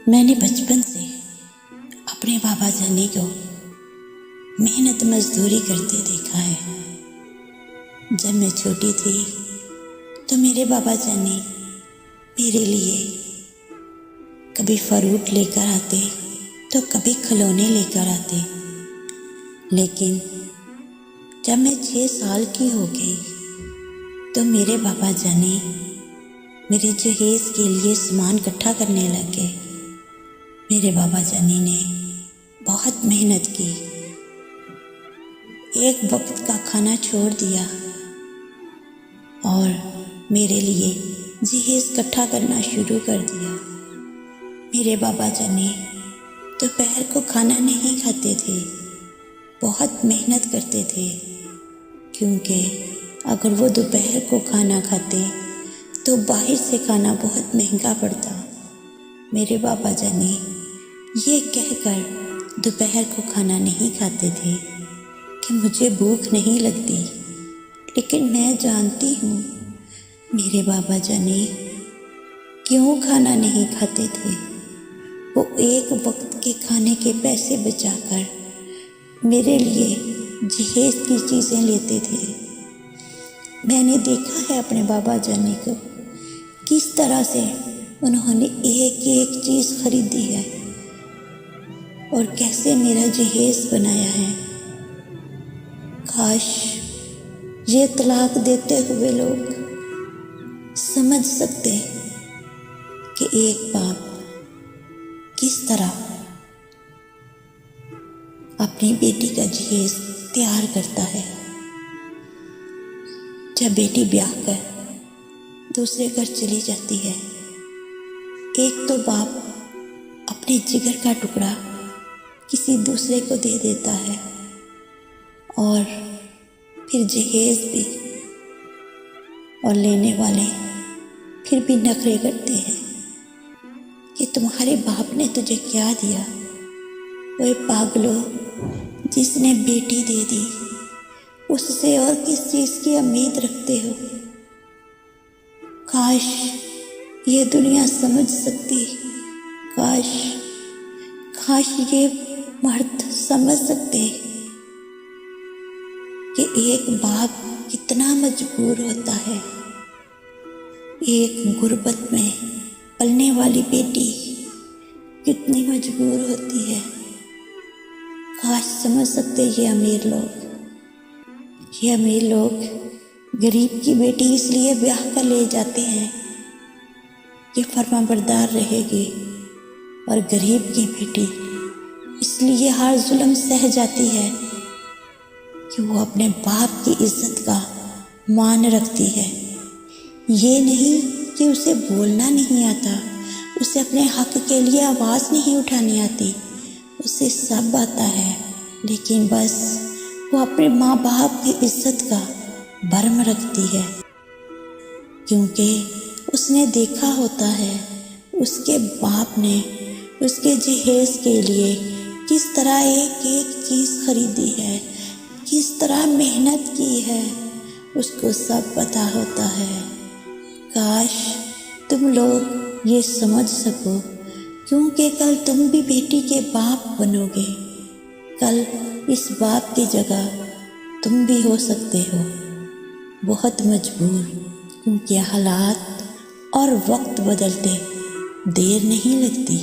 मैंने बचपन से अपने बाबा जानी को मेहनत मजदूरी करते देखा है। जब मैं छोटी थी तो मेरे बाबा जानी मेरे लिए कभी फ्रूट लेकर आते तो कभी खिलौने लेकर आते। लेकिन जब मैं 6 साल की हो गई तो मेरे बाबा जानी मेरे जहेज के लिए सामान इकट्ठा करने लगे। मेरे बाबा जानी ने बहुत मेहनत की, एक वक्त का खाना छोड़ दिया और मेरे लिए जहेज इकट्ठा करना शुरू कर दिया। मेरे बाबा जानी दोपहर को खाना नहीं खाते थे, बहुत मेहनत करते थे, क्योंकि अगर वो दोपहर को खाना खाते तो बाहर से खाना बहुत महंगा पड़ता। मेरे बाबा जानी ये कहकर दोपहर को खाना नहीं खाते थे कि मुझे भूख नहीं लगती, लेकिन मैं जानती हूँ मेरे बाबा जानी क्यों खाना नहीं खाते थे। वो एक वक्त के खाने के पैसे बचाकर मेरे लिए जहेज की चीज़ें लेते थे। मैंने देखा है अपने बाबा जानी को किस तरह से उन्होंने एक एक चीज़ खरीदी है और कैसे मेरा जहेज बनाया है। काश ये तलाक देते हुए लोग समझ सकते कि एक बाप किस तरह अपनी बेटी का जहेज तैयार करता है। जब बेटी ब्याह कर दूसरे घर चली जाती है, एक तो बाप अपने जिगर का टुकड़ा किसी दूसरे को दे देता है और फिर जहेज भी, और लेने वाले फिर भी नखरे करते हैं कि तुम्हारे बाप ने तुझे क्या दिया। ओए पागलो, जिसने बेटी दे दी उससे और किस चीज़ की उम्मीद रखते हो। काश ये दुनिया समझ सकती, काश ये मर्द समझ सकते कि एक बाप कितना मजबूर होता है। एक गुर्बत में पलने वाली बेटी कितनी मजबूर होती है। काश समझ सकते ये अमीर लोग गरीब की बेटी इसलिए ब्याह कर ले जाते हैं कि फरमाबरदार रहेगी, और गरीब की बेटी इसलिए हर जुल्म सह जाती है कि वो अपने बाप की इज्जत का मान रखती है। ये नहीं कि उसे बोलना नहीं आता, उसे अपने हक के लिए आवाज़ नहीं उठानी आती, उसे सब आता है, लेकिन बस वो अपने माँ बाप की इज्जत का भरम रखती है, क्योंकि उसने देखा होता है उसके बाप ने उसके जहेज के लिए किस तरह एक एक चीज़ खरीदी है, किस तरह मेहनत की है, उसको सब पता होता है। काश तुम लोग ये समझ सको, क्योंकि कल तुम भी बेटी के बाप बनोगे। कल इस बाप की जगह तुम भी हो सकते हो बहुत मजबूर, क्योंकि हालात और वक्त बदलते देर नहीं लगती।